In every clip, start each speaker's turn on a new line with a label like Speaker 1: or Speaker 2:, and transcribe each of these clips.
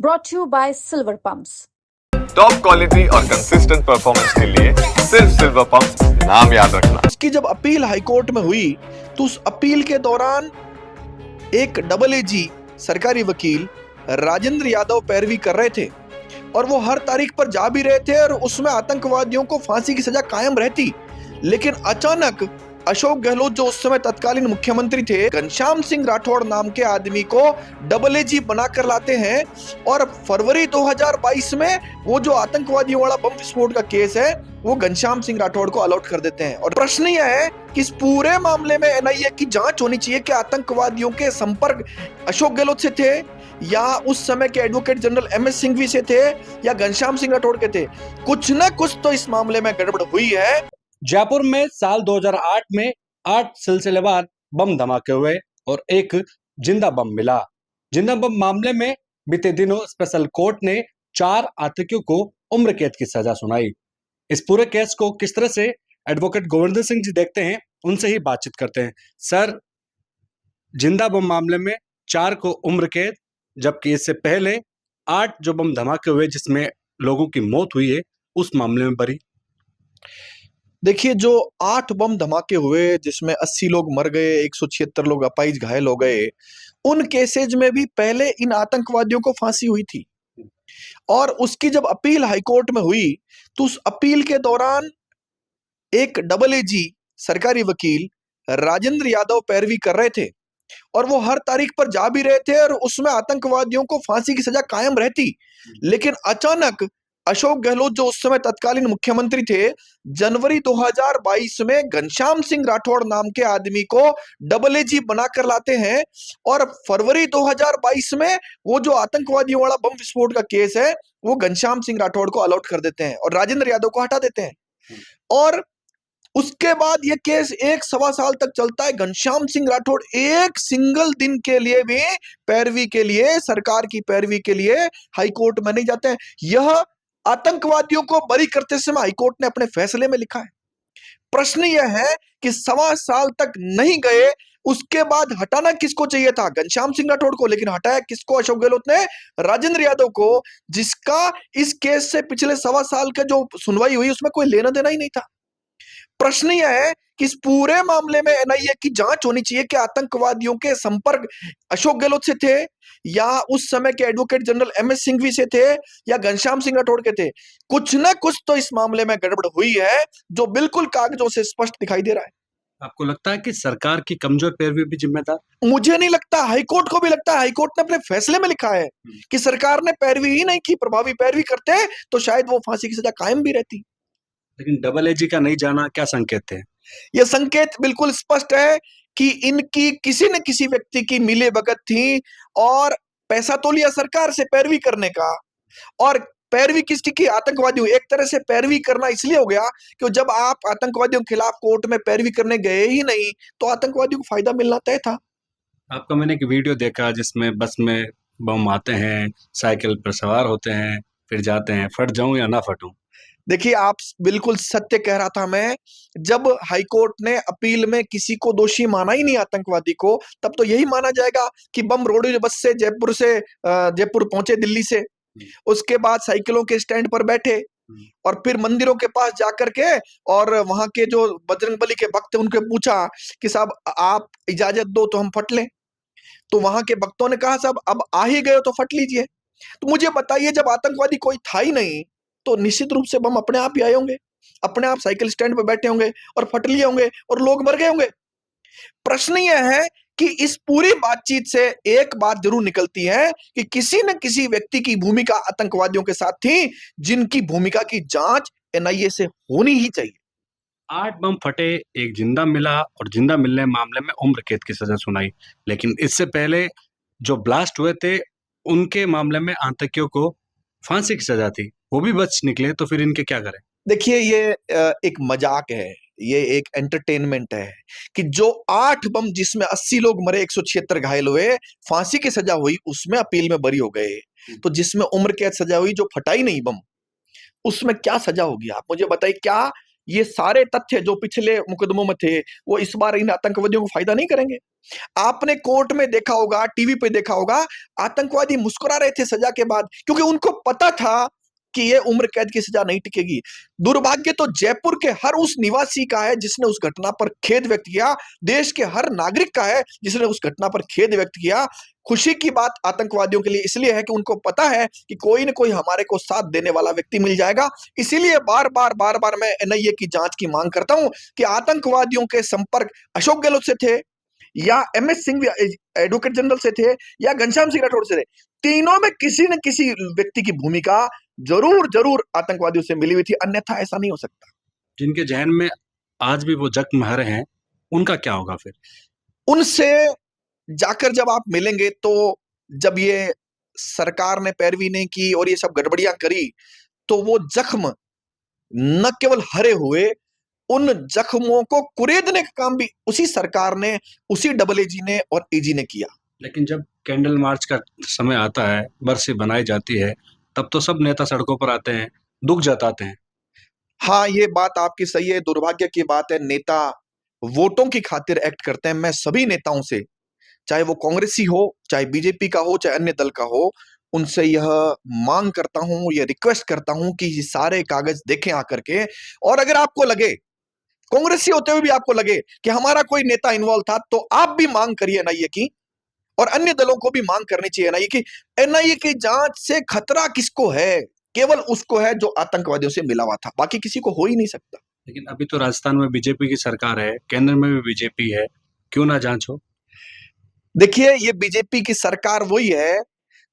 Speaker 1: brought to you by Silver Pumps.
Speaker 2: Top quality और consistent performance के लिए सिर्फ सिल्वर पंप्स नाम याद रखना।
Speaker 3: उसकी जब अपील हाईकोर्ट में हुई तो उस अपील के दौरान एक डबल एजी सरकारी वकील राजेंद्र यादव पैरवी कर रहे थे और वो हर तारीख पर जा भी रहे थे और उसमें आतंकवादियों को फांसी की सजा कायम रहती। लेकिन अचानक अशोक गहलोत जो उस समय तत्कालीन मुख्यमंत्री थे, घनश्याम सिंह राठौड़ नाम के आदमी को डबल एजी बनाकर लाते हैं और फरवरी 2022 में वो जो आतंकवादियों वाला बम विस्फोट का केस है वो घनश्याम सिंह राठौड़ को अलॉट कर देते हैं। और प्रश्न यह है कि इस पूरे मामले में एनआईए की जांच होनी चाहिए कि आतंकवादियों के संपर्क अशोक गहलोत से थे या उस समय के एडवोकेट जनरल एमएस सिंघवी से थे या घनश्याम सिंह राठौड़ के थे। कुछ ना कुछ तो इस मामले में गड़बड़ हुई है।
Speaker 4: जयपुर में साल 2008 में 8 सिलसिलेवार बम धमाके हुए और एक जिंदा बम मिला। जिंदा बम मामले में बीते दिनों स्पेशल कोर्ट ने 4 आतंकियों को उम्र कैद की सजा सुनाई। इस पूरे केस को किस तरह से एडवोकेट गोविंदर सिंह जी देखते हैं, उनसे ही बातचीत करते हैं। सर, जिंदा बम मामले में 4 को उम्र कैद, जबकि इससे पहले 8 जो बम धमाके हुए जिसमें लोगों की मौत हुई है उस मामले में बरी।
Speaker 3: देखिए, जो 8 बम धमाके हुए जिसमें 80 लोग मर गए, 176 लोग अपाहिज घायल हो गए, उन केसेज में भी पहले इन आतंकवादियों को फांसी हुई थी और उसकी जब अपील हाईकोर्ट में हुई तो उस अपील के दौरान एक डबल एजी सरकारी वकील राजेंद्र यादव पैरवी कर रहे थे और वो हर तारीख पर जा भी रहे थे और उसमें आतंकवादियों को फांसी की सजा कायम रहती। लेकिन अचानक अशोक गहलोत जो उस समय तत्कालीन मुख्यमंत्री थे, जनवरी 2022 में घनश्याम सिंह राठौड़ नाम के आदमी को डबल एजी बनाकर लाते हैं और फरवरी 2022 में वो जो आतंकवादियों वाला बम विस्फोट का केस है वो घनश्याम सिंह राठौड़ को अलॉट कर देते हैं और राजेंद्र यादव को हटा देते हैं। और उसके बाद ये केस 1-1.25 साल तक चलता है। घनश्याम सिंह राठौड़ एक सिंगल दिन के लिए भी पैरवी के लिए, सरकार की पैरवी के लिए हाईकोर्ट में नहीं जाते हैं। यह आतंकवादियों को बरी करते समय हाईकोर्ट ने अपने फैसले में लिखा है। प्रश्न यह है कि 1.25 साल तक नहीं गए, उसके बाद हटाना किसको चाहिए था? घनश्याम सिंह राठौड़ को। लेकिन हटाया किसको? अशोक गहलोत ने राजेंद्र यादव को, जिसका इस केस से पिछले 1.25 साल का जो सुनवाई हुई उसमें कोई लेना देना ही नहीं था। प्रश्न यह है कि इस पूरे मामले में एनआईए की जांच होनी चाहिए कि आतंकवादियों के संपर्क अशोक गहलोत से थे या उस समय के एडवोकेट जनरल एमएस सिंघवी से थे या घनश्याम सिंह राठौड़ के थे। कुछ ना कुछ तो इस मामले में गड़बड़ हुई है जो बिल्कुल कागजों से स्पष्ट दिखाई दे रहा है।
Speaker 4: आपको लगता है कि सरकार की कमजोर पैरवी भी जिम्मेदार?
Speaker 3: मुझे नहीं लगता, हाईकोर्ट को भी लगता है। हाईकोर्ट ने अपने फैसले में लिखा है कि सरकार ने पैरवी ही नहीं की। प्रभावी पैरवी करते तो शायद वो फांसी की सजा कायम भी रहती।
Speaker 4: लेकिन डबल एजी का नहीं जाना क्या संकेत है?
Speaker 3: यह संकेत बिल्कुल स्पष्ट है कि इनकी किसी न किसी व्यक्ति की मिली भगत थी और पैसा तो लिया सरकार से पैरवी करने का। और पैरवी किसकी की? आतंकवादियों। एक तरह से पैरवी करना इसलिए हो गया कि जब आप आतंकवादियों के खिलाफ कोर्ट में पैरवी करने गए ही नहीं तो आतंकवादियों को फायदा मिलना तय था।
Speaker 4: आपका मैंने एक वीडियो देखा जिसमें बस में बम आते हैं, साइकिल पर सवार होते हैं, फिर जाते हैं। फट जाऊं या ना फटूं?
Speaker 3: देखिए, आप बिल्कुल सत्य कह रहा था मैं। जब हाईकोर्ट ने अपील में किसी को दोषी माना ही नहीं आतंकवादी को, तब तो यही माना जाएगा कि बम रोडवेज बस से जयपुर पहुंचे दिल्ली से, उसके बाद साइकिलों के स्टैंड पर बैठे और फिर मंदिरों के पास जाकर के और वहां के जो बजरंगबली के भक्त उनके पूछा कि साहब आप इजाजत दो तो हम फट लें। तो वहां के भक्तों ने कहा साहब अब आ ही गए तो फट लीजिए। तो मुझे बताइए, जब आतंकवादी कोई था ही नहीं तो निश्चित रूप से बम अपने आप ही आए होंगे, अपने आप साइकिल स्टैंड पर बैठे होंगे और फट लिए होंगे और लोग मर गए होंगे। प्रश्न यह है कि इस पूरी बातचीत से एक बात जरूर निकलती है कि किसी न किसी व्यक्ति की भूमिका आतंकवादियों के साथ थी, जिनकी भूमिका की जांच एनआईए से होनी ही चाहिए।
Speaker 4: 8 बम फटे, एक जिंदा मिला और जिंदा मिलने मामले में उम्र कैद की सजा सुनाई। लेकिन इससे पहले जो ब्लास्ट हुए थे उनके मामले में आतंकियों को फांसी की सजा थी, वो भी बच निकले, तो फिर इनके क्या करें?
Speaker 3: देखिए, ये एक मजाक है, ये एक एंटरटेनमेंट है कि जो 8 बम जिसमें 80 लोग मरे, 176 घायल हुए, फांसी की सजा हुई, उसमें अपील में बरी हो गए। तो जिसमें उम्र कैद सजा हुई, जो फटाई नहीं बम, उसमें क्या सजा होगी? आप मुझे बताइए, क्या ये सारे तथ्य जो पिछले मुकदमों में थे वो इस बार इन आतंकवादियों को फायदा नहीं करेंगे। आपने कोर्ट में देखा होगा, टीवी पे देखा होगा, आतंकवादी मुस्कुरा रहे थे सजा के बाद, क्योंकि उनको पता था कि ये उम्र कैद की सजा नहीं टिकेगी। दुर्भाग्य तो जयपुर के हर उस निवासी का है जिसने उस घटना पर खेद व्यक्त किया, देश के हर नागरिक का है जिसने उस घटना पर खेद व्यक्त किया। खुशी की बात आतंकवादियों के लिए इसलिए है कि उनको पता है कि कोई न कोई हमारे को साथ देने वाला व्यक्ति मिल जाएगा। इसीलिए बार बार मैं एनआईए की जांच की मांग करता हूं कि आतंकवादियों के संपर्क अशोक गहलोत से थे या एमएस सिंह एडवोकेट जनरल से थे या घनश्याम सिंह राठौड़ से थे, तीनों में किसी न किसी व्यक्ति की भूमिका जरूर आतंकवादियों से मिली हुई थी, अन्यथा ऐसा नहीं हो सकता।
Speaker 4: जिनके जहन में आज भी वो जख्म है हैं, उनका क्या होगा फिर?
Speaker 3: उनसे जाकर जब आप मिलेंगे तो जब ये सरकार ने पैरवी नहीं की और ये सब गड़बड़ियां करी तो वो जख्म न केवल हरे हुए, उन जख्मों को कुरेदने का काम भी उसी सरकार ने, उसी डबल एजी ने और एजी ने किया।
Speaker 4: लेकिन जब कैंडल मार्च का समय आता है, बरसी बनाई जाती है, तब तो सब नेता सड़कों पर आते हैं, दुख जताते हैं।
Speaker 3: हाँ, ये बात आपकी सही है। दुर्भाग्य की बात है, नेता वोटों की खातिर एक्ट करते हैं। मैं सभी नेताओं से, चाहे वो कांग्रेसी हो, चाहे बीजेपी का हो, चाहे अन्य दल का हो, उनसे यह मांग करता हूं, यह रिक्वेस्ट करता हूं कि ये सारे कागज देखें आकर के। और अगर आपको लगे, कांग्रेसी होते हुए भी आपको लगे कि हमारा कोई नेता इन्वॉल्व था, तो आप भी मांग करिए एनआईए की, और अन्य दलों को भी मांग करनी चाहिए एनआईए की। एनआईए की जांच से खतरा किसको है? केवल उसको है जो आतंकवादियों से मिला हुआ था, बाकी किसी को हो ही नहीं सकता।
Speaker 4: लेकिन अभी तो राजस्थान में बीजेपी की सरकार है, केंद्र में भी बीजेपी है, क्यों ना जांच हो?
Speaker 3: देखिए, ये बीजेपी की सरकार वही है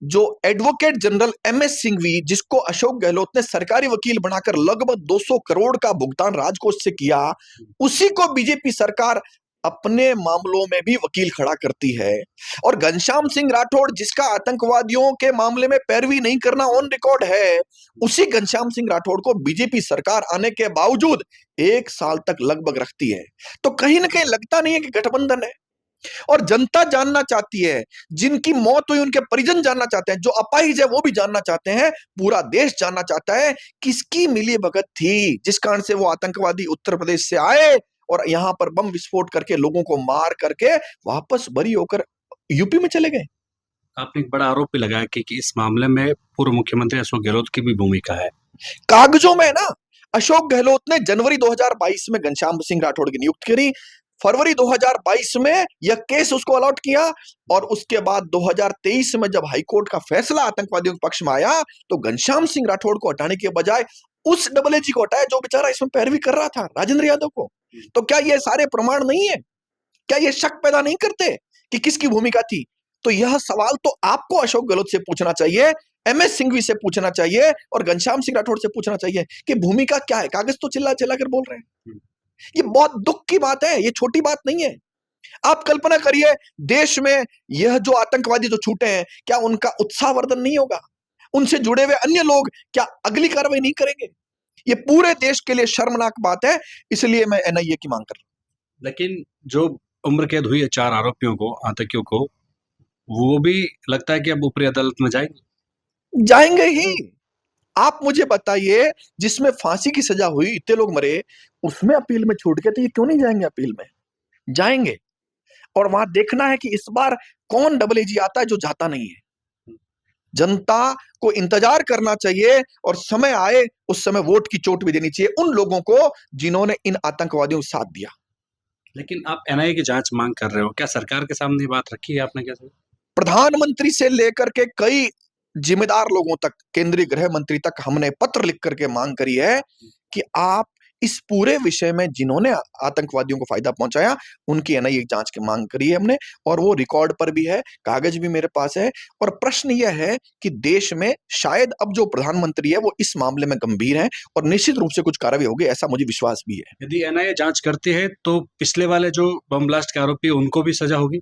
Speaker 3: जो एडवोकेट जनरल एमएस सिंघवी, जिसको अशोक गहलोत ने सरकारी वकील बनाकर लगभग 200 करोड़ का भुगतान राजकोष से किया, उसी को बीजेपी सरकार अपने मामलों में भी वकील खड़ा करती है। और घनश्याम सिंह राठौड़, जिसका आतंकवादियों के मामले में पैरवी नहीं करना ऑन रिकॉर्ड है, उसी घनश्याम सिंह राठौड़ को बीजेपी सरकार आने के बावजूद 1 साल तक लगभग रखती है। तो कहीं ना कहीं लगता नहीं है कि गठबंधन है। और जनता जानना चाहती है, जिनकी मौत हुई उनके परिजन जानना चाहते हैं, जो अपाहिज है वो भी जानना चाहते हैं, पूरा देश जानना चाहता है किसकी मिलीभगत थी जिस कारण से वो आतंकवादी उत्तर प्रदेश से आए और यहां पर बम विस्फोट करके लोगों को मार करके वापस बरी होकर यूपी में चले गए।
Speaker 4: आपने एक बड़ा आरोप भी लगाया कि इस मामले में पूर्व मुख्यमंत्री अशोक गहलोत की भी भूमिका है।
Speaker 3: कागजों में ना, अशोक गहलोत ने जनवरी 2022 में घनश्याम सिंह राठौड़ की नियुक्ति करी, फरवरी 2022 में यह केस उसको अलॉट किया, और उसके बाद 2023 में जब हाईकोर्ट का फैसला आतंकवादियों के पक्ष में आया तो घनश्याम सिंह राठौड़ को हटाने के बजाय उस डबल एजी को हटाया जो बेचारा इसमें पैरवी कर रहा था, राजेंद्र यादव को। तो क्या ये सारे प्रमाण नहीं है? क्या ये शक पैदा नहीं करते कि किसकी भूमिका थी? तो यह सवाल तो आपको अशोक गहलोत से पूछना चाहिए, एमएस सिंघवी से पूछना चाहिए और घनश्याम सिंह राठौड़ से पूछना चाहिए कि भूमिका क्या है। कागज तो चिल्ला चिल्ला कर बोल रहे हैं। ये बहुत दुख की बात है, ये छोटी बात नहीं है। आप कल्पना करिए, देश में यह जो आतंकवादी जो छूटे हैं, क्या उनका उत्साहवर्धन नहीं होगा? उनसे जुड़े हुए अन्य लोग क्या अगली कार्रवाई नहीं करेंगे? ये पूरे देश के लिए शर्मनाक बात है, इसलिए मैं एनआईए की मांग कर रहा हूं।
Speaker 4: लेकिन जो उम्र कैद हुई है 4 आरोपियों को, आतंकियों को, वो भी लगता है कि अब ऊपरी अदालत में
Speaker 3: जाएंगे ही। आप मुझे बताइए, जिसमें फांसी की सजा हुई, इतने लोग मरे, उसमें अपील में छूट गए, तो ये क्यों नहीं जाएंगे अपील में? जाएंगे। और वहां देखना है कि इस बार कौन डबल एजी आता है जो जाता नहीं है। जनता को इंतजार करना चाहिए और समय आए उस समय वोट की चोट भी देनी चाहिए उन लोगों को जिन्होंने इन आतंकवादियों को साथ दिया।
Speaker 4: लेकिन आप एनआईए की जांच मांग कर रहे हो, क्या सरकार के सामने बात रखी है आपने? कैसे?
Speaker 3: प्रधानमंत्री से लेकर के कई जिम्मेदार लोगों तक, केंद्रीय गृह मंत्री तक हमने पत्र लिख करके मांग करी है कि आप इस पूरे विषय में जिन्होंने आतंकवादियों को फायदा पहुंचाया उनकी एनआईए जांच की मांग करी है हमने, और वो रिकॉर्ड पर भी है, कागज भी मेरे पास है। और प्रश्न यह है कि देश में शायद अब जो प्रधानमंत्री है वो इस मामले में गंभीर है और निश्चित रूप से कुछ कार्रवाई होगी, ऐसा मुझे विश्वास भी है।
Speaker 4: यदि एनआईए जांच करती है तो पिछले वाले जो बम ब्लास्ट के आरोपी उनको भी सजा होगी,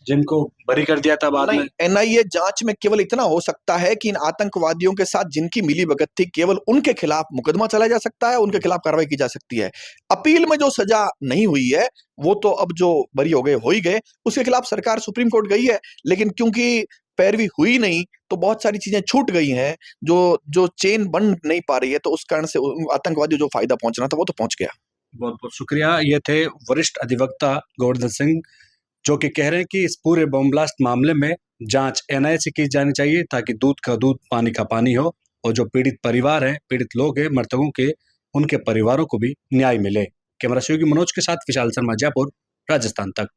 Speaker 4: जिनको बरी कर दिया था बाद में?
Speaker 3: एनआईए जांच में केवल इतना हो सकता है कि इन आतंकवादियों के साथ जिनकी मिलीभगत थी, केवल उनके खिलाफ मुकदमा चलाया जा सकता है, उनके खिलाफ कार्रवाई की जा सकती है। अपील में जो सजा नहीं हुई है वो तो अब जो बरी हो गए हो ही गए, उसके खिलाफ सरकार सुप्रीम कोर्ट गई है, लेकिन क्योंकि पैरवी हुई नहीं तो बहुत सारी चीजें छूट गई हैं, जो चेन बन नहीं पा रही है, तो उस कारण से आतंकवादियों जो फायदा पहुंचना था वो तो पहुंच गया।
Speaker 4: बहुत बहुत शुक्रिया। ये थे वरिष्ठ अधिवक्ता गोवर्धन सिंह, जो कि कह रहे हैं कि इस पूरे बम ब्लास्ट मामले में जांच एनआईए से की जानी चाहिए, ताकि दूध का दूध पानी का पानी हो, और जो पीड़ित परिवार हैं, पीड़ित लोग हैं मृतकों के, उनके परिवारों को भी न्याय मिले। कैमरा सहयोगी मनोज के साथ विशाल शर्मा, जयपुर, राजस्थान तक।